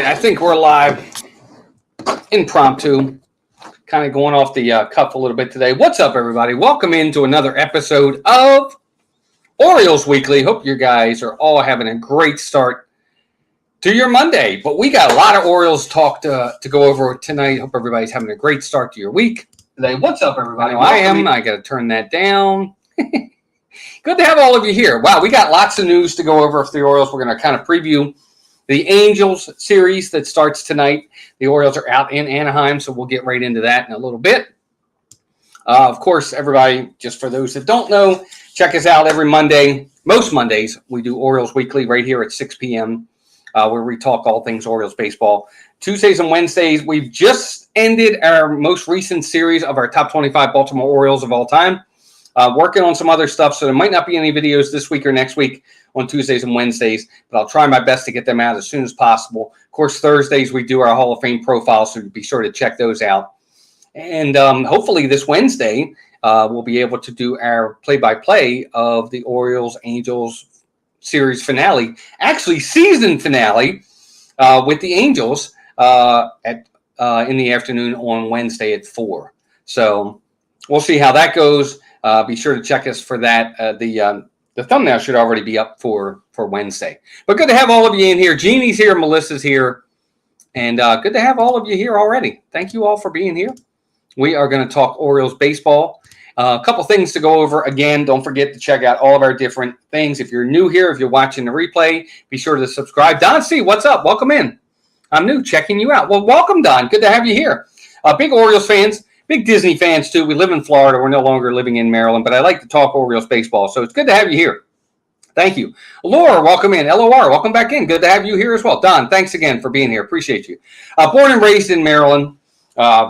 right, I think we're live. Impromptu. Kind of going off the cuff a little bit today. What's up, everybody? Welcome into another episode of Orioles Weekly. Hope you guys are all having a great start to your Monday. But we got a lot of Orioles talk to go over tonight. Hope everybody's having a great start to your week today. What's up, everybody? I am. I got to turn that down. Good to have all of you here. Wow, we got lots of news to go over for the Orioles. We're going to kind of preview the Angels series that starts tonight. The Orioles are out in Anaheim, so we'll get right into that in a little bit. Of course, everybody, just for those that don't know, check us out every Monday. Most Mondays, we do Orioles Weekly right here at 6 p.m., where we talk all things Orioles baseball. Tuesdays and Wednesdays, we've just ended our most recent series of our top 25 Baltimore Orioles of all time. Working on some other stuff, so there might not be any videos this week or next week on Tuesdays and Wednesdays, but I'll try my best to get them out as soon as possible. Of course, Thursdays we do our Hall of Fame profiles, so be sure to check those out. And hopefully this Wednesday we'll be able to do our play-by-play of the Orioles-Angels series finale, actually season finale with the Angels in the afternoon on Wednesday at 4. So we'll see how that goes. Be sure to check us for that. The thumbnail should already be up for Wednesday. But good to have all of you in here. Jeannie's here. Melissa's here. And good to have all of you here already. Thank you all for being here. We are going to talk Orioles baseball. A couple things to go over. Again, don't forget to check out all of our different things. If you're new here, if you're watching the replay, be sure to subscribe. Don C., what's up? Welcome in. I'm new, checking you out. Well, welcome, Don. Good to have you here. Big Orioles fans. Big Disney fans, too. We live in Florida. We're no longer living in Maryland, but I like to talk Orioles baseball, so it's good to have you here. Thank you. Laura, welcome in. LOR, welcome back in. Good to have you here as well. Don, thanks again for being here. Appreciate you. Born and raised in Maryland.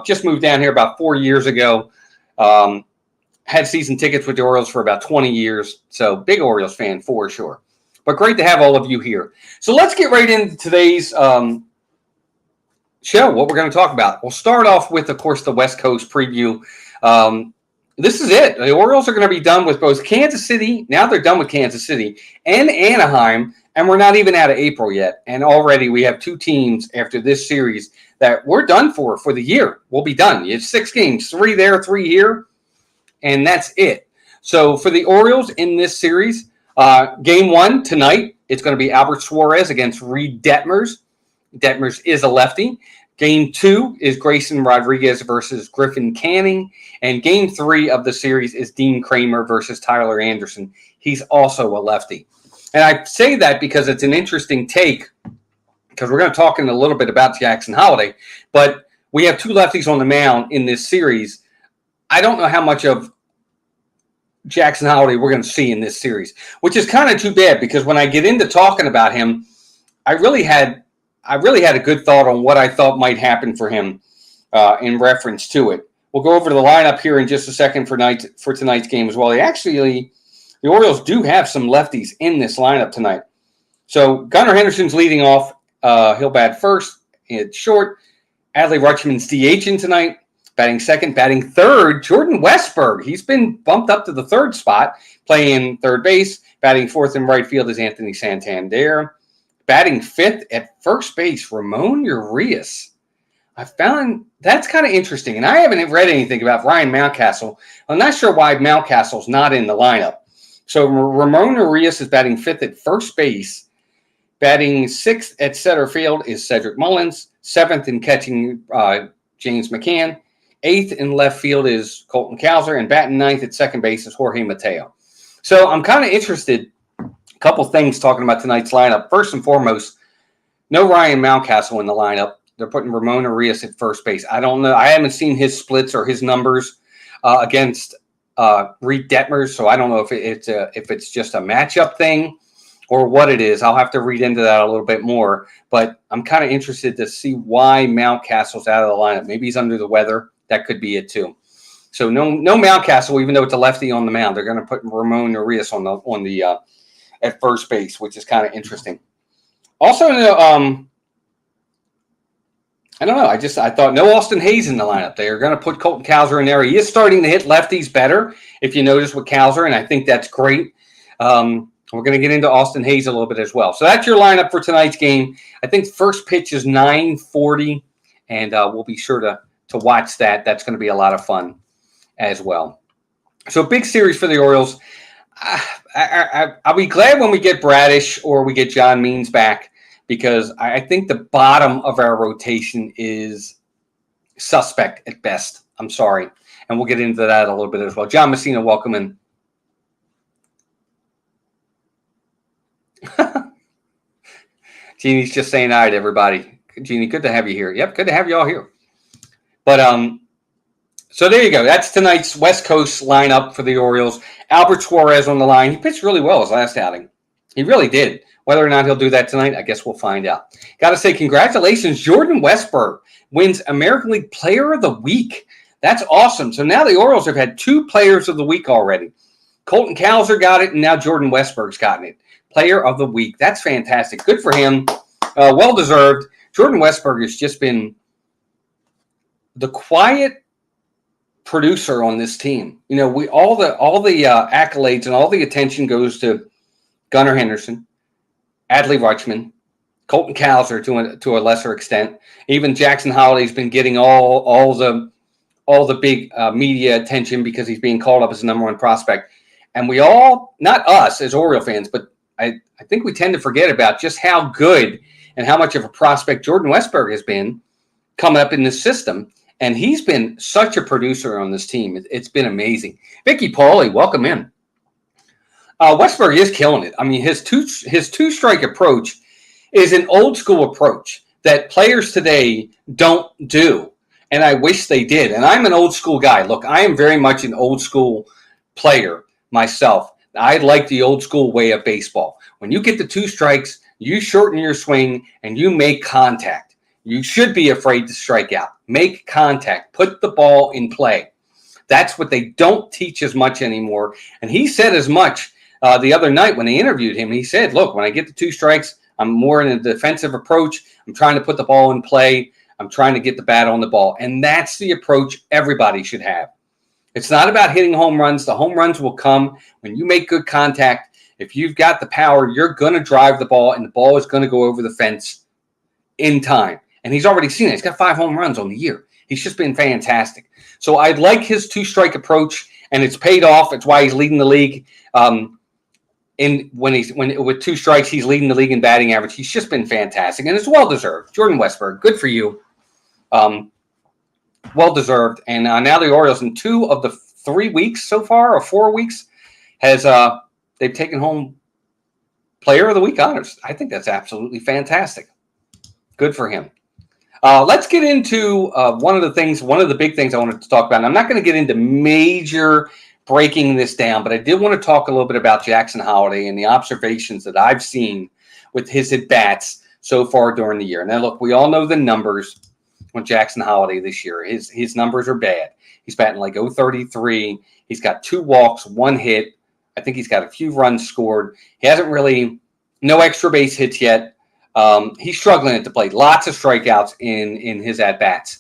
Just moved down here about 4 years ago. Had season tickets with the Orioles for about 20 years, so big Orioles fan for sure. But great to have all of you here. So let's get right into today's show, what we're going to talk about. We'll start off with, of course, the West Coast preview. This is it. The Orioles are going to be done with both Kansas City. Now they're done with Kansas City and Anaheim, and we're not even out of April yet. And already we have two teams after this series that we're done for the year. We'll be done. It's 6 games, 3 there, 3 here, and that's it. So for the Orioles in this series, game 1 tonight, it's going to be Albert Suarez against Reed Detmers. Detmers is a lefty. Game 2 is Grayson Rodriguez versus Griffin Canning. And Game 3 of the series is Dean Kramer versus Tyler Anderson. He's also a lefty. And I say that because it's an interesting take, because we're going to talk in a little bit about Jackson Holliday. But we have 2 lefties on the mound in this series. I don't know how much of Jackson Holliday we're going to see in this series, which is kind of too bad, because when I get into talking about him, I really had a good thought on what I thought might happen for him in reference to it. We'll go over to the lineup here in just a second for tonight's game as well. The Orioles do have some lefties in this lineup tonight. So Gunnar Henderson's leading off. He'll bat first. It's short. Adley Rutschman's DHing tonight. Batting second. Batting third, Jordan Westberg. He's been bumped up to the third spot, playing third base. Batting fourth and right field is Anthony Santander. Batting fifth at first base, Ramon Urias. I found that's kind of interesting, and I haven't read anything about Ryan Mountcastle. I'm not sure why Mountcastle's not in the lineup. So Ramon Urias is batting fifth at first base. Batting sixth at center field is Cedric Mullins. Seventh in catching, James McCann. Eighth in left field is Colton Cowser, and batting ninth at second base is Jorge Mateo. So I'm kind of interested. Couple things talking about tonight's lineup. First and foremost, no Ryan Mountcastle in the lineup. They're putting Ramon Urias at first base. I don't know. I haven't seen his splits or his numbers against Reed Detmers, so I don't know if it's just a matchup thing or what it is. I'll have to read into that a little bit more. But I'm kind of interested to see why Mountcastle's out of the lineup. Maybe he's under the weather. That could be it too. So no Mountcastle, even though it's a lefty on the mound. They're going to put Ramon Urias on the at first base, which is kind of interesting. Also, I don't know. I thought no Austin Hayes in the lineup. They are going to put Colton Cowser in there. He is starting to hit lefties better, if you notice, with Cowser, and I think that's great. We're going to get into Austin Hayes a little bit as well. So that's your lineup for tonight's game. I think first pitch is 9:40, and we'll be sure to watch that. That's going to be a lot of fun as well. So big series for the Orioles. I'll be glad when we get Bradish or we get John Means back, because I think the bottom of our rotation is suspect at best. I'm sorry. And we'll get into that a little bit as well. John Messina, welcome in. Jeannie's just saying hi to everybody. Jeannie, good to have you here. Yep, good to have you all here. But so there you go. That's tonight's West Coast lineup for the Orioles. Albert Suarez on the line. He pitched really well his last outing. He really did. Whether or not he'll do that tonight, I guess we'll find out. Got to say congratulations. Jordan Westburg wins American League Player of the Week. That's awesome. So now the Orioles have had 2 Players of the Week already. Colton Cowser got it, and now Jordan Westburg's gotten it. Player of the Week. That's fantastic. Good for him. Well-deserved. Jordan Westburg has just been the quiet producer on this team. You know, all the accolades and all the attention goes to Gunnar Henderson, Adley Rutschman, Colton Cowser to a lesser extent. Even Jackson Holliday's been getting all the big media attention because he's being called up as the #1 prospect. And we all, not us as Oriole fans, but I think we tend to forget about just how good and how much of a prospect Jordan Westburg has been coming up in this system. And he's been such a producer on this team. It's been amazing. Vicky Pauly, welcome in. Westburg is killing it. I mean, his two-strike approach is an old-school approach that players today don't do. And I wish they did. And I'm an old-school guy. Look, I am very much an old-school player myself. I like the old-school way of baseball. When you get the 2 strikes, you shorten your swing, and you make contact. You should be afraid to strike out. Make contact. Put the ball in play. That's what they don't teach as much anymore. And he said as much the other night when they interviewed him. He said, look, when I get the 2 strikes, I'm more in a defensive approach. I'm trying to put the ball in play. I'm trying to get the bat on the ball. And that's the approach everybody should have. It's not about hitting home runs. The home runs will come when you make good contact. If you've got the power, you're going to drive the ball, and the ball is going to go over the fence in time. And he's already seen it. He's got 5 home runs on the year. He's just been fantastic. So I like his 2-strike approach, and it's paid off. It's why he's leading the league. With 2 strikes, he's leading the league in batting average. He's just been fantastic, and it's well-deserved. Jordan Westburg, good for you. Well-deserved. And now the Orioles, in 2 of the 3 weeks so far, or 4 weeks, they've taken home Player of the Week honors. I think that's absolutely fantastic. Good for him. Let's get into one of the big things I wanted to talk about. And I'm not going to get into major breaking this down, but I did want to talk a little bit about Jackson Holliday and the observations that I've seen with his at-bats so far during the year. Now, look, we all know the numbers on Jackson Holliday this year. His numbers are bad. He's batting like .033. He's got 2 walks, 1 hit. I think he's got a few runs scored. He hasn't really – no extra base hits yet. He's struggling at the plate. Lots of strikeouts in his at-bats.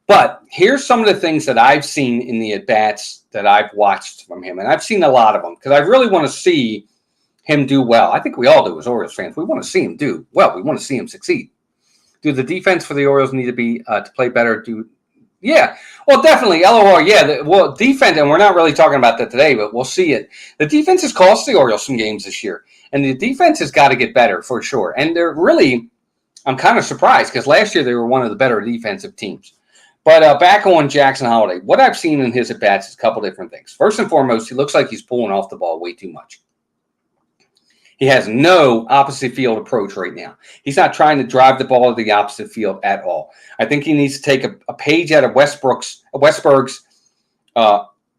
But here's some of the things that I've seen in the at-bats that I've watched from him. And I've seen a lot of them because I really want to see him do well. I think we all do as Orioles fans. We want to see him do well. We want to see him succeed. Do the defense for the Orioles need to be to play better? Yeah. Well, definitely. LOR, yeah. Defense, and we're not really talking about that today, but we'll see it. The defense has cost the Orioles some games this year. And the defense has got to get better for sure. And they're really, I'm kind of surprised because last year they were one of the better defensive teams. But back on Jackson Holliday, what I've seen in his at-bats is a couple different things. First and foremost, he looks like he's pulling off the ball way too much. He has no opposite field approach right now. He's not trying to drive the ball to the opposite field at all. I think he needs to take a page out of Westburg's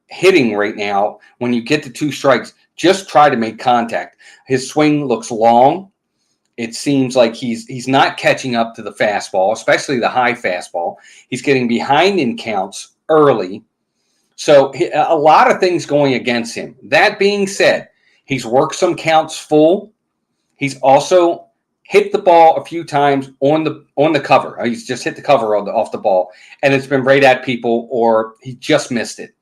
hitting right now. When you get to 2 strikes, just try to make contact. His swing looks long. It seems like he's not catching up to the fastball, especially the high fastball. He's getting behind in counts early. So a lot of things going against him. That being said, he's worked some counts full. He's also hit the ball a few times on the cover. He's just hit the cover off the ball, and it's been right at people, or he just missed it.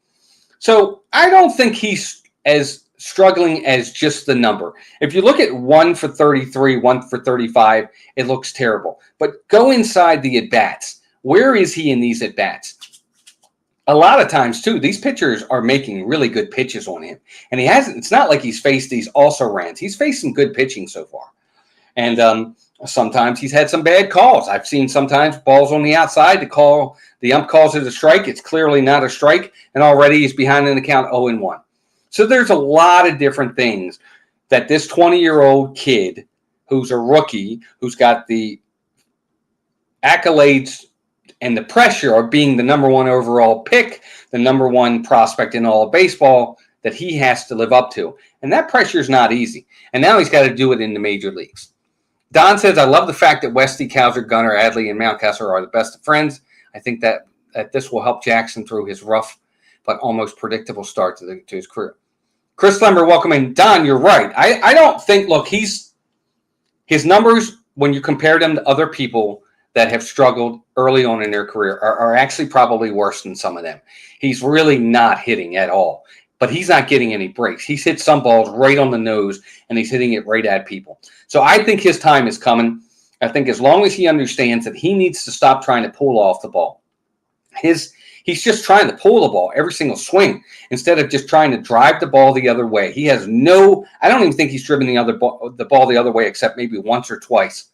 So I don't think he's as struggling as just the number. If you look at 1 for 33, 1 for 35, it looks terrible. But go inside the at-bats. Where is he in these at-bats? A lot of times, too, these pitchers are making really good pitches on him. And it's not like he's faced these also-rans. He's faced some good pitching so far. And sometimes he's had some bad calls. I've seen sometimes balls on the outside. The ump calls it a strike. It's clearly not a strike. And already he's behind in the count 0-1. So there's a lot of different things that this 20-year-old kid who's a rookie, who's got the accolades and the pressure of being the number 1 overall pick, the number 1 prospect in all of baseball, that he has to live up to. And that pressure is not easy. And now he's got to do it in the major leagues. Don says, I love the fact that Westy, Cowser, Gunnar, Adley, and Mountcastle are the best of friends. I think that this will help Jackson through his rough but almost predictable start to his career. Chris Lember, welcome in. Don, you're right. I don't think, look, his numbers, when you compare them to other people that have struggled early on in their career, are actually probably worse than some of them. He's really not hitting at all, but he's not getting any breaks. He's hit some balls right on the nose, and he's hitting it right at people. So I think his time is coming. I think as long as he understands that he needs to stop trying to pull off the ball. He's just trying to pull the ball every single swing instead of just trying to drive the ball the other way. I don't even think he's driven the ball the other way except maybe once or twice.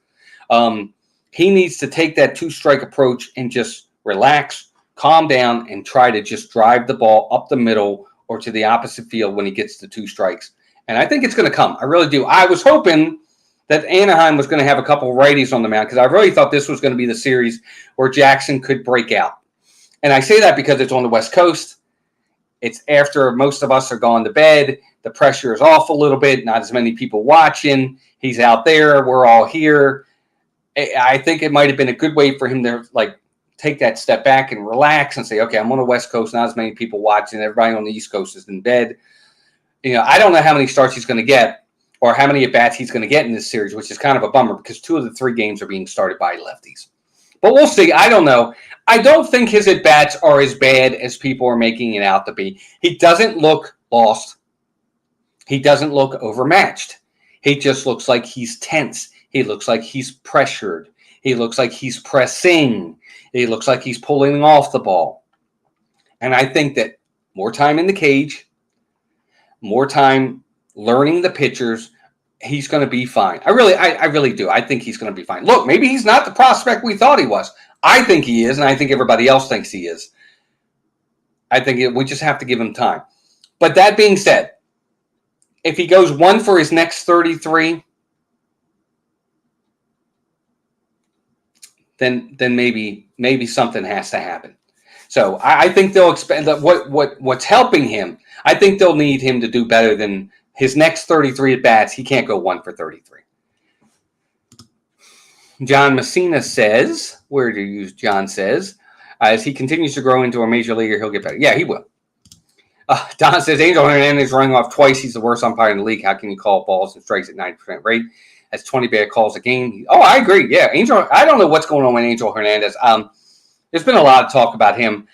He needs to take that 2-strike approach and just relax, calm down, and try to just drive the ball up the middle or to the opposite field when he gets to 2 strikes. And I think it's going to come. I really do. I was hoping that Anaheim was going to have a couple righties on the mound because I really thought this was going to be the series where Jackson could break out. And I say that because it's on the West Coast. It's after most of us are gone to bed. The pressure is off a little bit. Not as many people watching. He's out there. We're all here. I think it might have been a good way for him to take that step back and relax and say, okay, I'm on the West Coast. Not as many people watching. Everybody on the East Coast is in bed. I don't know how many starts he's going to get or how many at-bats he's going to get in this series, which is kind of a bummer because 2 of the 3 games are being started by lefties. But we'll see. I don't know. I don't think his at-bats are as bad as people are making it out to be. He doesn't look lost. He doesn't look overmatched. He just looks like he's tense. He looks like he's pressured. He looks like he's pressing. He looks like he's pulling off the ball. And I think that more time in the cage, more time learning the pitchers, he's going to be fine. I really do. I think he's going to be fine. Look, maybe he's not the prospect we thought he was. I think he is, and I think everybody else thinks he is. I think we just have to give him time. But that being said, if he goes 1 for his next 33, then maybe something has to happen. So I think they'll expand what's helping him. I think they'll need him to do better than his next 33 at bats. He can't go 1 for 33. John Messina says, John says, as he continues to grow into a major leaguer, he'll get better. Yeah, he will. Don says, Angel Hernandez running off twice. He's the worst umpire in the league. How can you call balls and strikes at 90% rate? That's 20 bad calls a game. Oh, I agree. Yeah, Angel. I don't know what's going on with Angel Hernandez. There's been a lot of talk about him.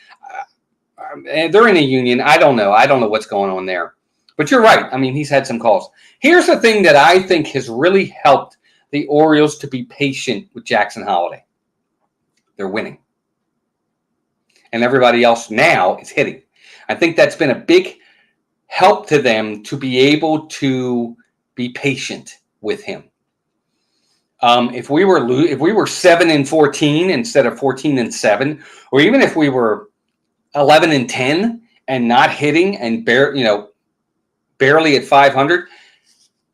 They're in a union. I don't know. I don't know what's going on there. But you're right. I mean, he's had some calls. Here's the thing that I think has really helped the Orioles to be patient with Jackson Holliday. They're winning. And everybody else now is hitting. I think that's been a big help to them to be able to be patient with him. If we were 7-14 instead of 14-7, or even if we were 11-10 and not hitting and barely at 500,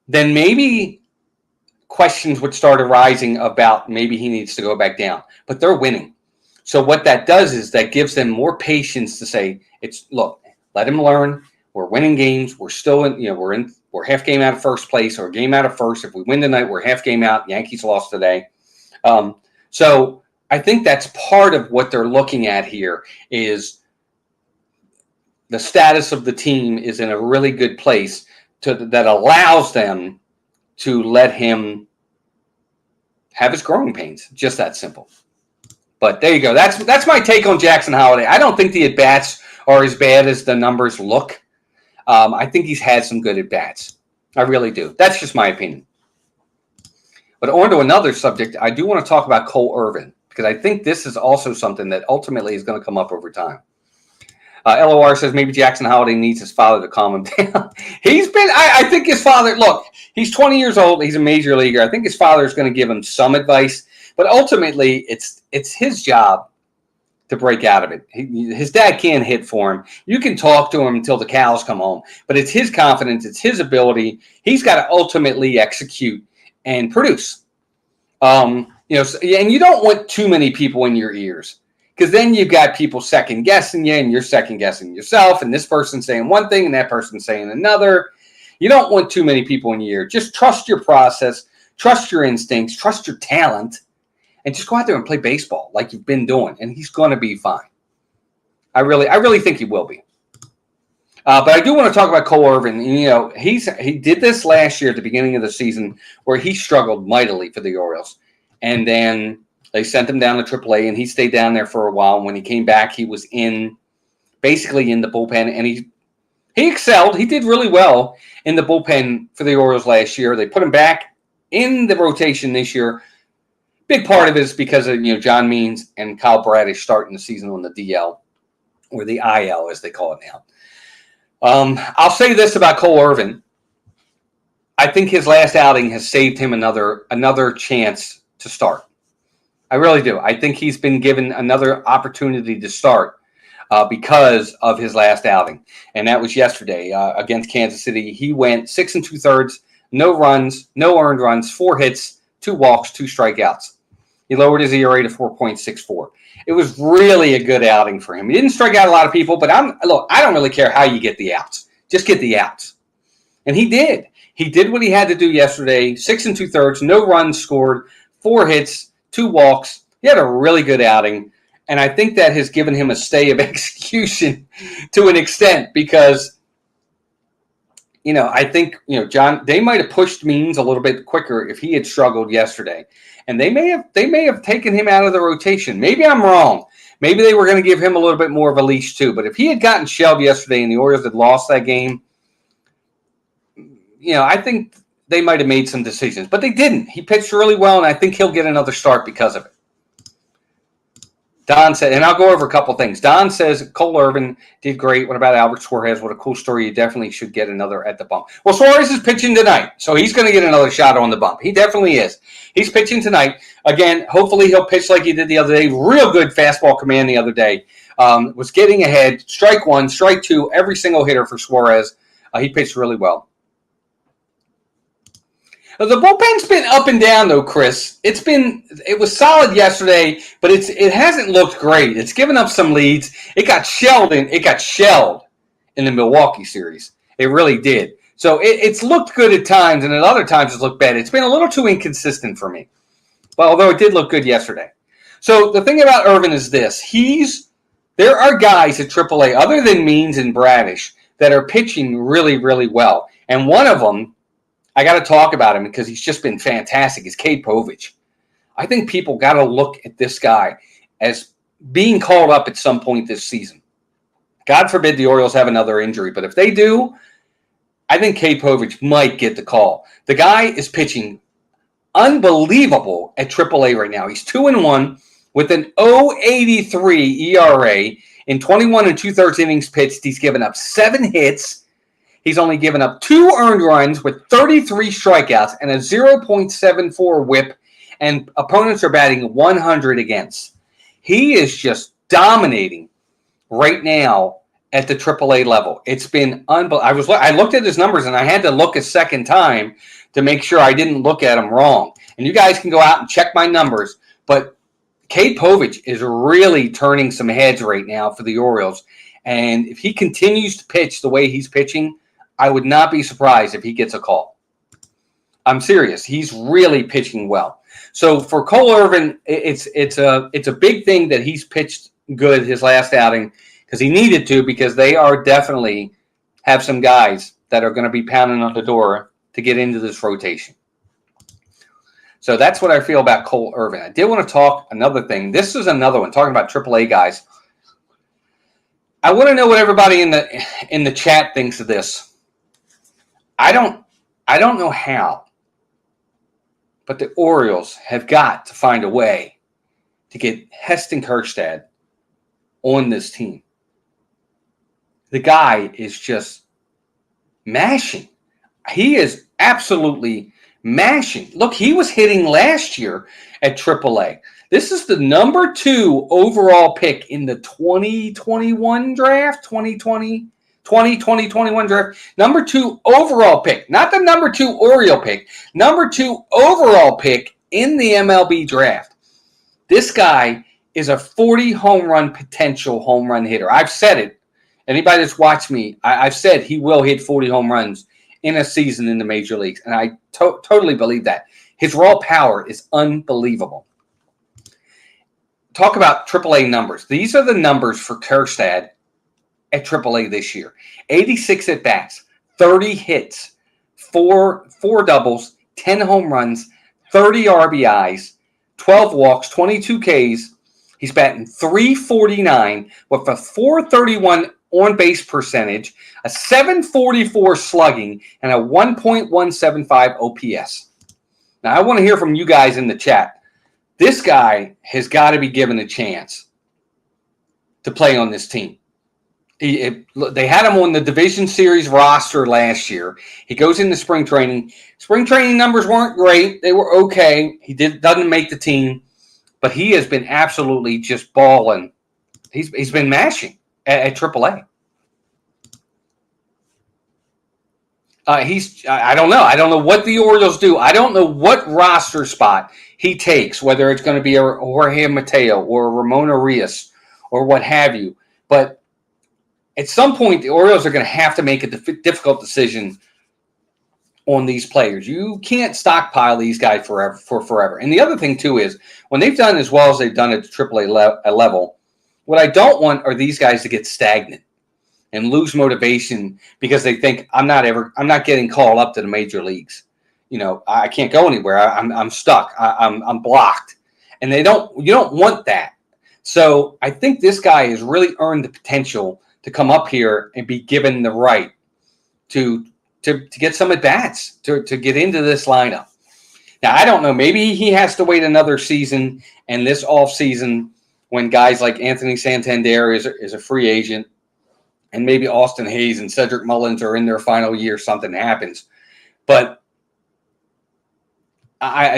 then maybe questions would start arising about maybe he needs to go back down. But they're winning. So what that does is that gives them more patience to say, let him learn. We're winning games. We're still we're half game out of first place or a game out of first. If we win tonight, we're half game out. Yankees lost today. So I think that's part of what they're looking at here is the status of the team is in a really good place that allows them to let him have his growing pains. Just that simple. But there you go. That's my take on Jackson Holliday. I don't think the at-bats are as bad as the numbers look. I think he's had some good at-bats. I really do. That's just my opinion. But on to another subject, I do want to talk about Cole Irvin, because I think this is also something that ultimately is going to come up over time. LOR says maybe Jackson Holliday needs his father to calm him down. I think his father, look, he's 20 years old. He's a major leaguer. I think his father is going to give him some advice, but ultimately it's his job to break out of it. His dad can't hit for him. You can talk to him until the cows come home, but it's his confidence. It's his ability. He's got to ultimately execute and produce. And you don't want too many people in your ears, because then you've got people second guessing you, and you're second guessing yourself, and this person's saying one thing and that person's saying another. You don't want too many people in your ear. Just trust your process, trust your instincts, trust your talent, and just go out there and play baseball like you've been doing, and he's going to be fine. I really think he will be. But I do want to talk about Cole Irvin. He did this last year at the beginning of the season where he struggled mightily for the Orioles, and then they sent him down to AAA, and he stayed down there for a while. And when he came back, he was basically in the bullpen, and he excelled. He did really well in the bullpen for the Orioles last year. They put him back in the rotation this year. Big part of it is because of John Means and Kyle Bradish starting the season on the DL, or the IL as they call it now. I'll say this about Cole Irvin. I think his last outing has saved him another chance to start. I really do. I think he's been given another opportunity to start because of his last outing, and that was yesterday against Kansas City. He went 6 2/3, no runs, no earned runs, 4 hits, 2 walks, 2 strikeouts. He lowered his ERA to 4.64. It was really a good outing for him. He didn't strike out a lot of people, but I don't really care how you get the outs. Just get the outs, and he did. He did what he had to do yesterday. 6 2/3, no runs scored, 4 hits, 2 walks. He had a really good outing, and I think that has given him a stay of execution to an extent, because, I think, John, they might have pushed Means a little bit quicker if he had struggled yesterday, and they may have taken him out of the rotation. Maybe I'm wrong. Maybe they were going to give him a little bit more of a leash too. But if he had gotten shelled yesterday and the Orioles had lost that game, I think they might have made some decisions, but they didn't. He pitched really well, and I think he'll get another start because of it. Don said, and I'll go over a couple things. Don says Cole Irvin did great. What about Albert Suarez? What a cool story. You definitely should get another at the bump. Well, Suarez is pitching tonight, so he's going to get another shot on the bump. He definitely is. He's pitching tonight. Again, hopefully he'll pitch like he did the other day. Real good fastball command the other day. Was getting ahead. Strike 1, strike 2, every single hitter for Suarez. He pitched really well. The bullpen's been up and down, though, Chris. It was solid yesterday, but it hasn't looked great. It's given up some leads. It got shelled in the Milwaukee series. It really did. So it's looked good at times, and at other times it's looked bad. It's been a little too inconsistent for me. But although it did look good yesterday. So the thing about Irvin is this. There are guys at AAA, other than Means and Bradish, that are pitching really, really well. And one of them, I got to talk about him because he's just been fantastic, is Cade Povich. I think people got to look at this guy as being called up at some point this season. God forbid the Orioles have another injury, but if they do, I think Cade Povich might get the call. The guy is pitching unbelievable at AAA right now. He's 2-1 with an 0.83 ERA in 21 2/3 innings pitched. He's given up 7 hits. He's only given up 2 earned runs with 33 strikeouts and a 0.74 whip, and opponents are batting 100 against. He is just dominating right now at the AAA level. It's been unbelievable. I looked at his numbers, and I had to look a second time to make sure I didn't look at them wrong. And you guys can go out and check my numbers, but Cade Povich is really turning some heads right now for the Orioles. And if he continues to pitch the way he's pitching, I would not be surprised if he gets a call. I'm serious. He's really pitching well. So for Cole Irvin, it's a big thing that he's pitched good his last outing, because he needed to, because they are definitely have some guys that are going to be pounding on the door to get into this rotation. So that's what I feel about Cole Irvin. I did want to talk another thing. This is another one, talking about AAA guys. I want to know what everybody in the chat thinks of this. I don't know how, but the Orioles have got to find a way to get Heston Kjerstad on this team. The guy is just mashing. He is absolutely mashing. Look, he was hitting last year at AAA. This is the number 2 overall pick in the 2021 draft, 2021 draft. Number 2 overall pick, not the number 2 Oriole pick, number 2 overall pick in the MLB draft. This guy is a 40 home run potential home run hitter. I've said it. Anybody that's watched me, I've said he will hit 40 home runs in a season in the major leagues, and I totally believe that. His raw power is unbelievable. Talk about AAA numbers. These are the numbers for Kjerstad at AAA this year. 86 at-bats, 30 hits, 4 doubles, 10 home runs, 30 RBIs, 12 walks, 22 Ks. He's batting .349 with a .431 on-base percentage, a .744 slugging, and a 1.175 OPS. Now, I want to hear from you guys in the chat. This guy has got to be given a chance to play on this team. They had him on the Division Series roster last year. He goes into spring training. Spring training numbers weren't great. They were okay. He doesn't make the team, but he has been absolutely just balling. He's been mashing at AAA. I don't know. I don't know what the Orioles do. I don't know what roster spot he takes, whether it's going to be a Jorge Mateo or a Ramon Arias or what have you. But at some point, the Orioles are going to have to make a difficult decision on these players. You can't stockpile these guys forever. And the other thing, too, is when they've done as well as they've done at the AAA level, what I don't want are these guys to get stagnant and lose motivation because they think I'm not getting called up to the major leagues. You know, I can't go anywhere. I'm stuck. I'm blocked. And you don't want that. So I think this guy has really earned the potential to come up here and be given the right to get some at-bats, to get into this lineup. Now, I don't know. Maybe he has to wait another season, and this offseason when guys like Anthony Santander is a free agent, and maybe Austin Hayes and Cedric Mullins are in their final year, something happens. But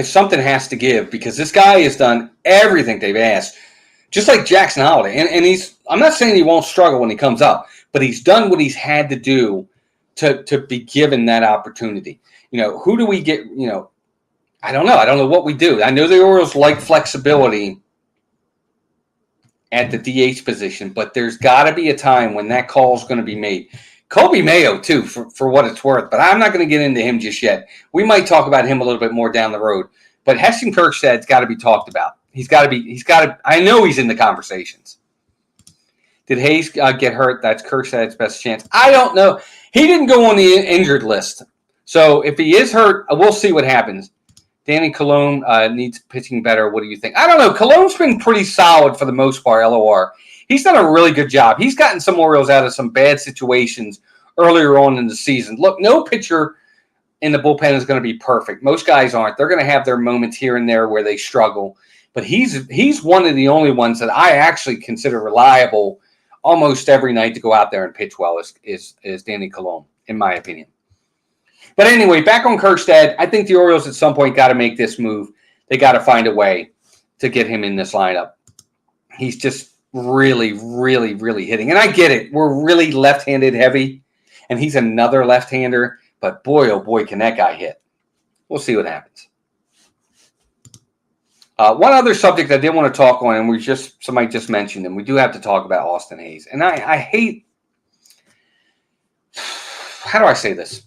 something has to give because this guy has done everything they've asked, just like Jackson Holliday. And I'm not saying he won't struggle when he comes up, but he's done what he's had to do to be given that opportunity. You know, who do we get? You know, I don't know. I don't know what we do. I know the Orioles like flexibility at the DH position, but there's got to be a time when that call is going to be made. Kobe Mayo, too, for what it's worth, but I'm not going to get into him just yet. We might talk about him a little bit more down the road, but Heston Kjerstad's got to be talked about. He's got to, I know he's in the conversations. Did Hayes get hurt? That's Kjerstad's best chance. I don't know. He didn't go on the injured list. So if he is hurt, we'll see what happens. Danny Colon needs pitching better. What do you think? I don't know. Colon's been pretty solid for the most part, LOR. He's done a really good job. He's gotten some Orioles out of some bad situations earlier on in the season. Look, no pitcher in the bullpen is going to be perfect. Most guys aren't. They're going to have their moments here and there where they struggle. But he's one of the only ones that I actually consider reliable almost every night to go out there and pitch well is Danny Colon, in my opinion. But anyway, back on Kjerstad, I think the Orioles at some point got to make this move. They got to find a way to get him in this lineup. He's just really, really, really hitting. And I get it. We're really left-handed heavy, and he's another left-hander. But boy, oh boy, can that guy hit. We'll see what happens. One other subject I did want to talk on, and somebody just mentioned him. We do have to talk about Austin Hayes. And I hate – how do I say this?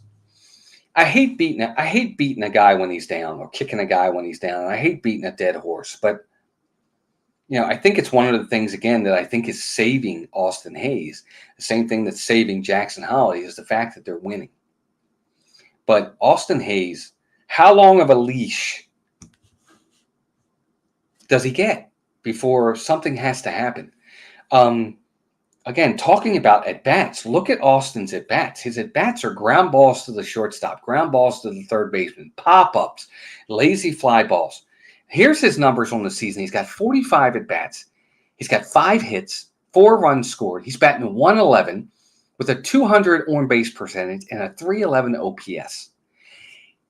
I hate beating a guy when he's down or kicking a guy when he's down. I hate beating a dead horse. But, you know, I think it's one of the things, again, that I think is saving Austin Hayes. The same thing that's saving Jackson Holliday is the fact that they're winning. But Austin Hayes, how long of a leash does he get before something has to happen? again, talking about at-bats, look at Austin's at-bats. His at-bats are ground balls to the shortstop, ground balls to the third baseman, pop-ups, lazy fly balls. Here's his numbers on the season. He's got 45 at-bats. He's got 5 hits, 4 runs scored. He's batting 111 with a 200 on-base percentage and a 311 OPS.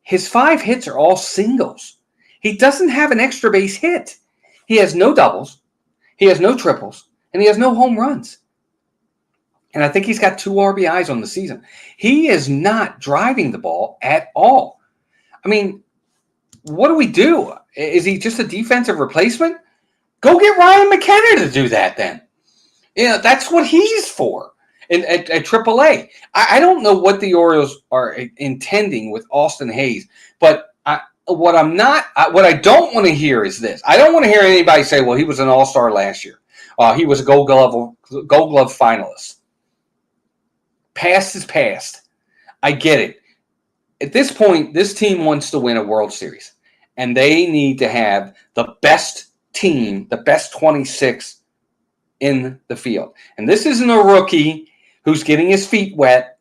His 5 hits are all singles. He doesn't have an extra base hit. He has no doubles. He has no triples. And he has no home runs. And I think he's got 2 RBIs on the season. He is not driving the ball at all. I mean, what do we do? Is he just a defensive replacement? Go get Ryan McKenna to do that then. That's what he's for at AAA. I don't know what the Orioles are intending with Austin Hayes, but what I don't want to hear is this. I don't want to hear anybody say, well, he was an all-star last year. He was a Gold Glove finalist. Past is past. I get it. At this point, this team wants to win a World Series, and they need to have the best team, the best 26 in the field. And this isn't a rookie who's getting his feet wet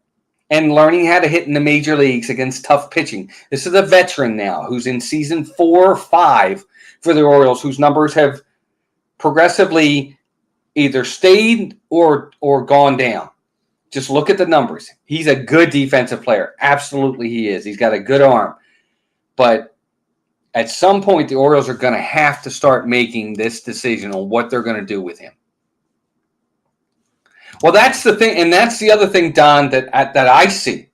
and learning how to hit in the major leagues against tough pitching. This is a veteran now who's in season 4 or 5 for the Orioles, whose numbers have progressively either stayed or gone down. Just look at the numbers. He's a good defensive player. Absolutely he is. He's got a good arm. But at some point, the Orioles are going to have to start making this decision on what they're going to do with him. Well, that's the thing, and that's the other thing, Don, that I see.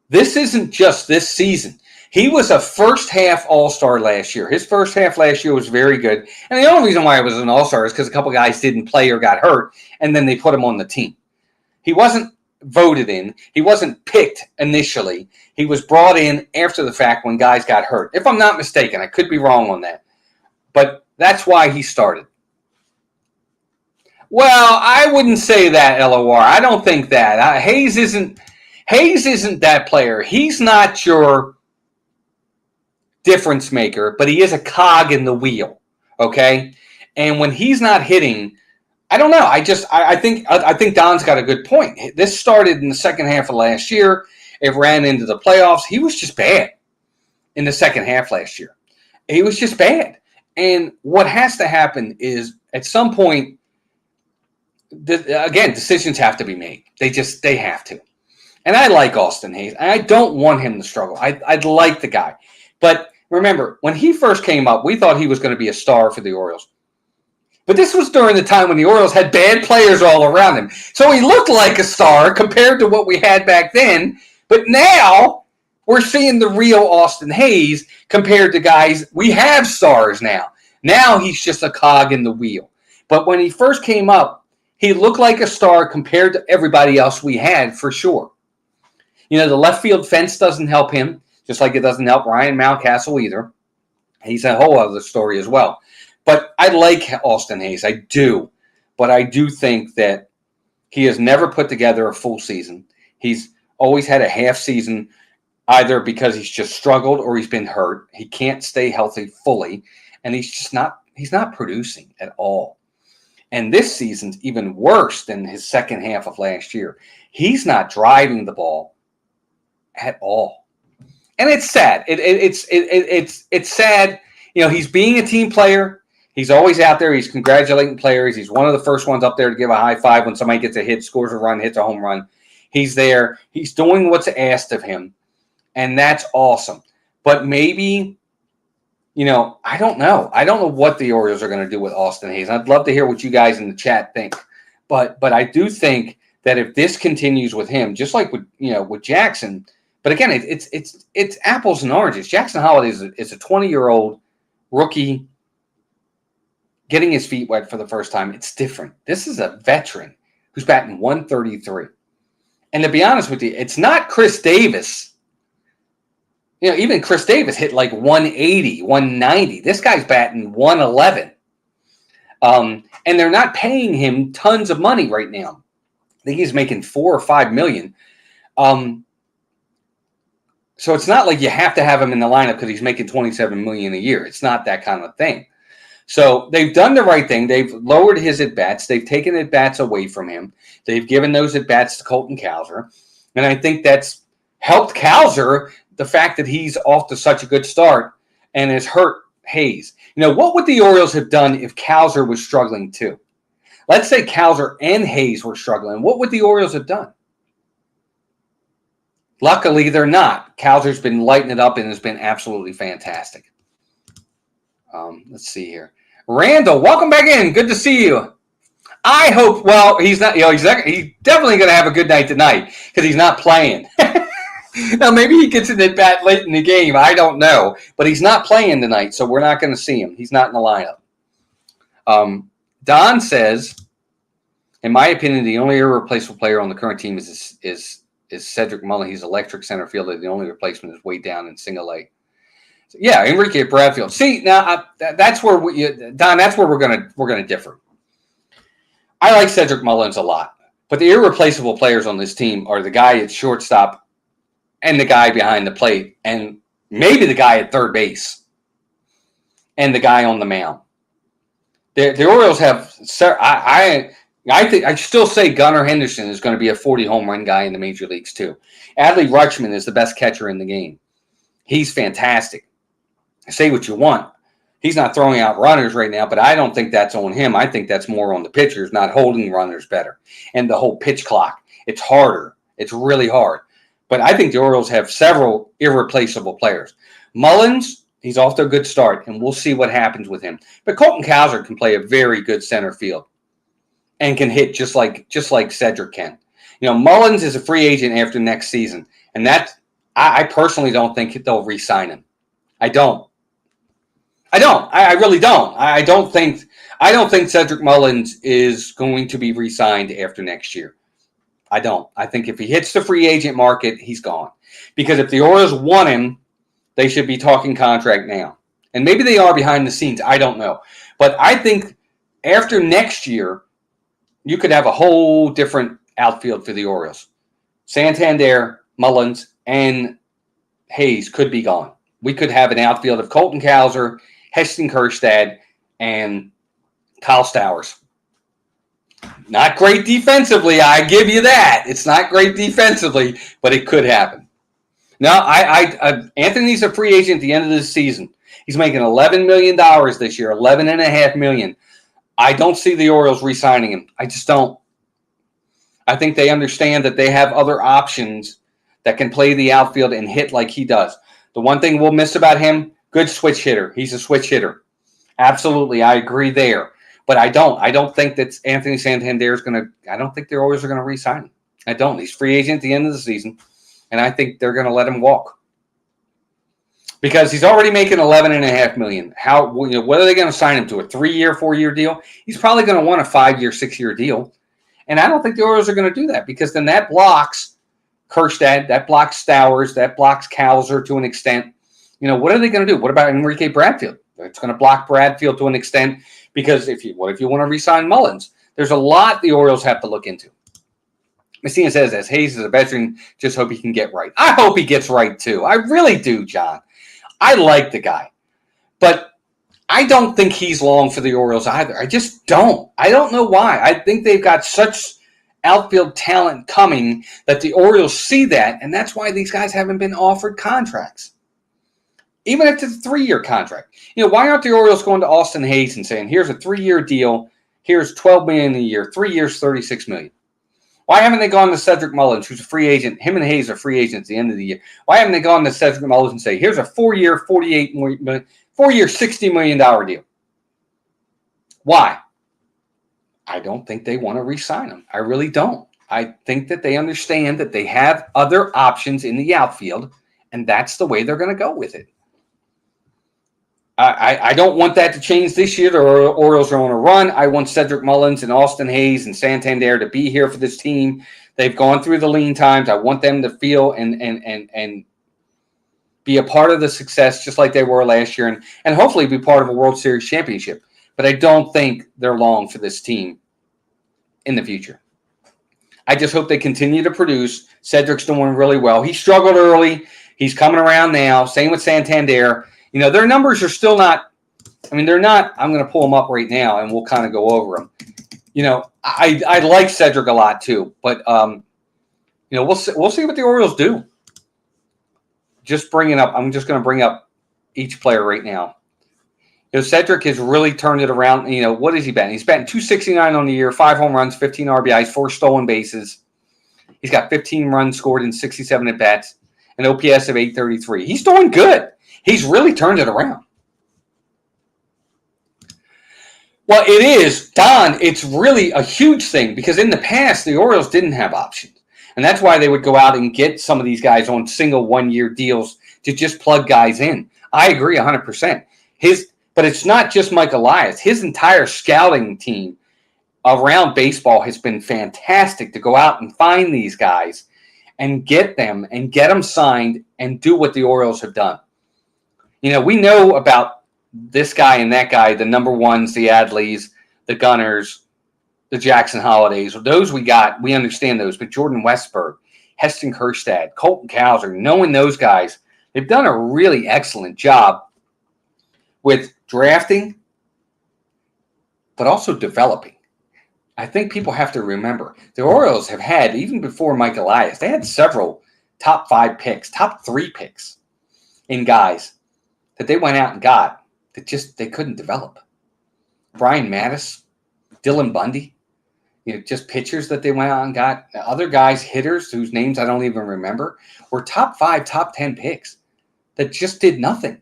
This isn't just this season. He was a first-half all-star last year. His first half last year was very good. And the only reason why he was an all-star is because a couple guys didn't play or got hurt, and then they put him on the team. He wasn't voted in. He wasn't picked initially. He was brought in after the fact when guys got hurt. If I'm not mistaken, I could be wrong on that. But that's why he started. Well, I wouldn't say that, LOR. I don't think that. Hayes isn't that player. He's not your difference maker, but he is a cog in the wheel. Okay? And when he's not hitting, I don't know. I think Don's got a good point. This started in the second half of last year. It ran into the playoffs. He was just bad in the second half last year. He was just bad. And what has to happen is at some point, again, decisions have to be made. They have to. And I like Austin Hayes. I don't want him to struggle. I'd like the guy. But remember, when he first came up, we thought he was going to be a star for the Orioles. But this was during the time when the Orioles had bad players all around him. So he looked like a star compared to what we had back then. But now we're seeing the real Austin Hayes compared to guys. We have stars now. Now he's just a cog in the wheel. But when he first came up, he looked like a star compared to everybody else we had for sure. The left field fence doesn't help him, just like it doesn't help Ryan Mountcastle either. He's a whole other story as well. But I like Austin Hayes. I do. But I do think that he has never put together a full season. He's always had a half season, either because he's just struggled or he's been hurt. He can't stay healthy fully. And he's not producing at all. And this season's even worse than his second half of last year. He's not driving the ball at all. And it's sad. It's sad. He's being a team player. He's always out there. He's congratulating players. He's one of the first ones up there to give a high five when somebody gets a hit, scores a run, hits a home run. He's there. He's doing what's asked of him. And that's awesome. But maybe, I don't know. I don't know what the Orioles are going to do with Austin Hayes. I'd love to hear what you guys in the chat think. But I do think that if this continues with him, just like with Jackson, but again, it's apples and oranges. Jackson Holliday is a 20-year-old rookie getting his feet wet for the first time. It's different. This is a veteran who's batting 133. And to be honest with you, it's not Chris Davis. Even Chris Davis hit like 180, 190. This guy's batting 111. And they're not paying him tons of money right now. I think he's making $4 or $5 million. So it's not like you have to have him in the lineup because he's making $27 million a year. It's not that kind of thing. So they've done the right thing. They've lowered his at-bats. They've taken at-bats away from him. They've given those at-bats to Colton Cowser. And I think that's helped Cowser, the fact that he's off to such a good start and has hurt Hayes. What would the Orioles have done if Cowser was struggling too? Let's say Cowser and Hayes were struggling. What would the Orioles have done? Luckily, they're not. Cowser's been lighting it up and has been absolutely fantastic. Let's see here. Randall, welcome back in. Good to see you. I hope, well, he's not, he's definitely going to have a good night tonight because he's not playing. Now, maybe he gets an at-bat late in the game. I don't know. But he's not playing tonight, so we're not going to see him. He's not in the lineup. Don says, in my opinion, the only irreplaceable player on the current team is Cedric Mullins. He's electric center fielder. The only replacement is way down in single A. So, yeah, Enrique Bradfield. See, now that's where Don. That's where we're gonna differ. I like Cedric Mullins a lot, but the irreplaceable players on this team are the guy at shortstop and the guy behind the plate, and maybe the guy at third base, and the guy on the mound. The Orioles have. I still say Gunnar Henderson is going to be a 40 home run guy in the major leagues too. Adley Rutschman is the best catcher in the game. He's fantastic. Say what you want. He's not throwing out runners right now, but I don't think that's on him. I think that's more on the pitchers, not holding runners better. And the whole pitch clock, it's harder. It's really hard. But I think the Orioles have several irreplaceable players. Mullins, he's off to a good start, and we'll see what happens with him. But Colton Cowser can play a very good center field and can hit just like Cedric can. Mullins is a free agent after next season, and that I personally don't think they'll re-sign him. I don't. I really don't. I don't think Cedric Mullins is going to be re-signed after next year. I don't. I think if he hits the free agent market, he's gone. Because if the Orioles want him, they should be talking contract now. And maybe they are behind the scenes. I don't know. But I think after next year, you could have a whole different outfield for the Orioles. Santander, Mullins, and Hayes could be gone. We could have an outfield of Colton Cowser, Heston Kjerstad, and Kyle Stowers. Not great defensively, I give you that. It's not great defensively, but it could happen. Now, Anthony's a free agent at the end of this season. He's making $11 million this year, $11.5 million. I don't see the Orioles re-signing him. I just don't. I think they understand that they have other options that can play the outfield and hit like he does. The one thing we'll miss about him, good switch hitter. He's a switch hitter. Absolutely, I agree there. But I don't think that Anthony Santander is going to – I don't think the Orioles are going to re-sign him. I don't. He's free agent at the end of the season, and I think they're going to let him walk. Because he's already making $11.5 million. What are they going to sign him to? A 3-year, 4-year deal? He's probably going to want a 5-year, 6-year deal. And I don't think the Orioles are going to do that because then that blocks Kjerstad, that blocks Stowers, that blocks Cowser to an extent. What are they going to do? What about Enrique Bradfield? It's going to block Bradfield to an extent because if you want to re-sign Mullins? There's a lot the Orioles have to look into. Messina says, as Hayes is a veteran, just hope he can get right. I hope he gets right too. I really do, John. I like the guy. But I don't think he's long for the Orioles either. I just don't. I don't know why. I think they've got such outfield talent coming that the Orioles see that, and that's why these guys haven't been offered contracts. Even if it's a 3-year contract. Why aren't the Orioles going to Austin Hayes and saying, here's a 3-year deal, here's $12 million a year, 3 years, $36 million? Why haven't they gone to Cedric Mullins, who's a free agent? Him and Hayes are free agents at the end of the year. Why haven't they gone to Cedric Mullins and say, here's a 4-year, $48 million, 4-year, $60 million deal? Why? I don't think they want to re-sign him. I really don't. I think that they understand that they have other options in the outfield, and that's the way they're going to go with it. I don't want that to change this year. The Orioles are on a run. I want Cedric Mullins and Austin Hayes and Santander to be here for this team. They've gone through the lean times. I want them to feel and be a part of the success just like they were last year and hopefully be part of a World Series championship. But I don't think they're long for this team in the future. I just hope they continue to produce. Cedric's doing really well. He struggled early. He's coming around now. Same with Santander. Their numbers are still not I mean, they're not. I'm going to pull them up right now, and we'll kind of go over them. I like Cedric a lot too, but we'll see what the Orioles do. Just bring it up. I'm just going to bring up each player right now. Cedric has really turned it around. What has he batting? He's batting .269 on the year, 5 home runs, 15 RBIs, 4 stolen bases. He's got 15 runs scored in 67 at-bats, an OPS of 833. He's doing good. He's really turned it around. Well, it is, Don, it's really a huge thing because in the past, the Orioles didn't have options. And that's why they would go out and get some of these guys on single one-year deals to just plug guys in. I agree 100%. But it's not just Mike Elias. His entire scouting team around baseball has been fantastic to go out and find these guys and get them signed and do what the Orioles have done. We know about this guy and that guy, the number ones, the Adleys, the Gunners, the Jackson Holidays. Those we understand those. But Jordan Westberg, Heston Kjerstad, Colton Cowser, knowing those guys, they've done a really excellent job with drafting, but also developing. I think people have to remember the Orioles have had, even before Mike Elias, they had several top 5 picks, top 3 picks in guys that they went out and got that they couldn't develop. Brian Mattis, Dylan Bundy, just pitchers that they went out and got. Other guys, hitters whose names I don't even remember, were top 5, top 10 picks that just did nothing.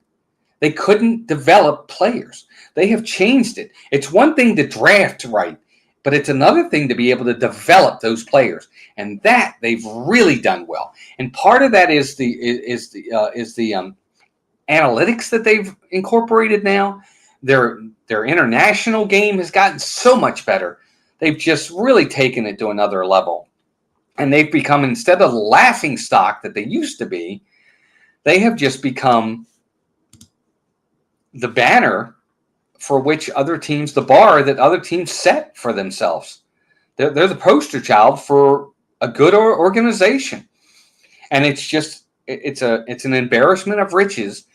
They couldn't develop players. They have changed it. It's one thing to draft right, but it's another thing to be able to develop those players, and that they've really done well. And part of that is the analytics that they've incorporated now. Their international game has gotten so much better. They've just really taken it to another level, and they've become, instead of the laughing stock that they used to be, they have just become the banner for which other teams, the bar that other teams set for themselves. They're the poster child for a good organization. And it's an embarrassment of riches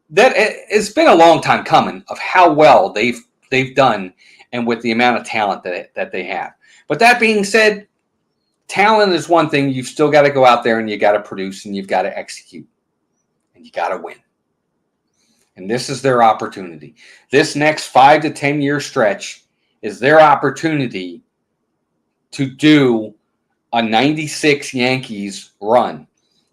that it's been a long time coming of how well they've done and with the amount of talent that they have. But that being said, talent is one thing. You've still got to go out there and you got to produce and you've got to execute and you got to win. And this is their opportunity. This next 5 to 10 year stretch is their opportunity to do a 96 Yankees run.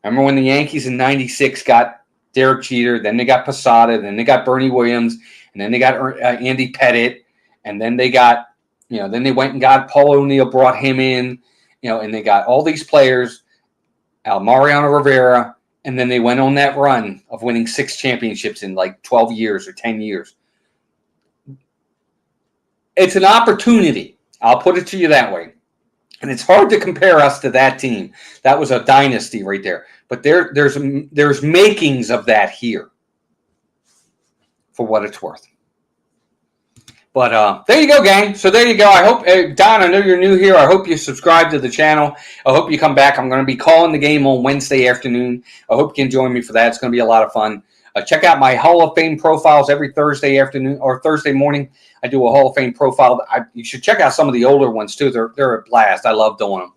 Remember when the Yankees in 96 got Derek Jeter, then they got Posada, then they got Bernie Williams, and then they got Andy Pettit, and then they got, then they went and got Paul O'Neill, brought him in, and they got all these players, Mariano Rivera, and then they went on that run of winning 6 championships in like 12 years or 10 years. It's an opportunity. I'll put it to you that way. And it's hard to compare us to that team. That was a dynasty right there. But there's makings of that here for what it's worth. But there you go, gang. So there you go. I hope, Don, I know you're new here. I hope you subscribe to the channel. I hope you come back. I'm going to be calling the game on Wednesday afternoon. I hope you can join me for that. It's going to be a lot of fun. Check out my Hall of Fame profiles every Thursday afternoon or Thursday morning. I do a Hall of Fame profile. You should check out some of the older ones, too. They're a blast. I love doing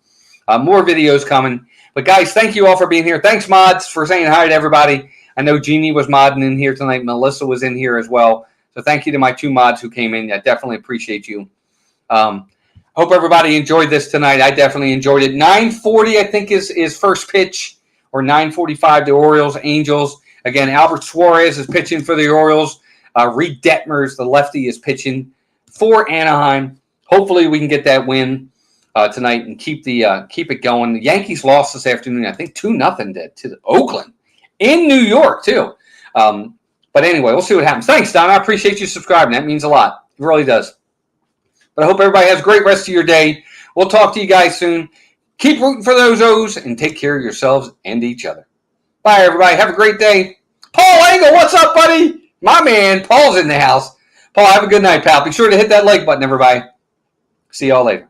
them. More videos coming. But, guys, thank you all for being here. Thanks, mods, for saying hi to everybody. I know Jeannie was modding in here tonight. Melissa was in here as well. So thank you to my 2 mods who came in. I definitely appreciate you. Hope everybody enjoyed this tonight. I definitely enjoyed it. 9:40, I think, is first pitch, or 9:45, the Orioles, Angels. Again, Albert Suarez is pitching for the Orioles. Reed Detmers, the lefty, is pitching for Anaheim. Hopefully we can get that win tonight and keep it going. The Yankees lost this afternoon, I think 2-0 to Oakland in New York, too. But anyway, we'll see what happens. Thanks, Don. I appreciate you subscribing. That means a lot. It really does. But I hope everybody has a great rest of your day. We'll talk to you guys soon. Keep rooting for those O's and take care of yourselves and each other. Bye, everybody. Have a great day. Paul Angle, what's up, buddy? My man, Paul's in the house. Paul, have a good night, pal. Be sure to hit that like button, everybody. See y'all later.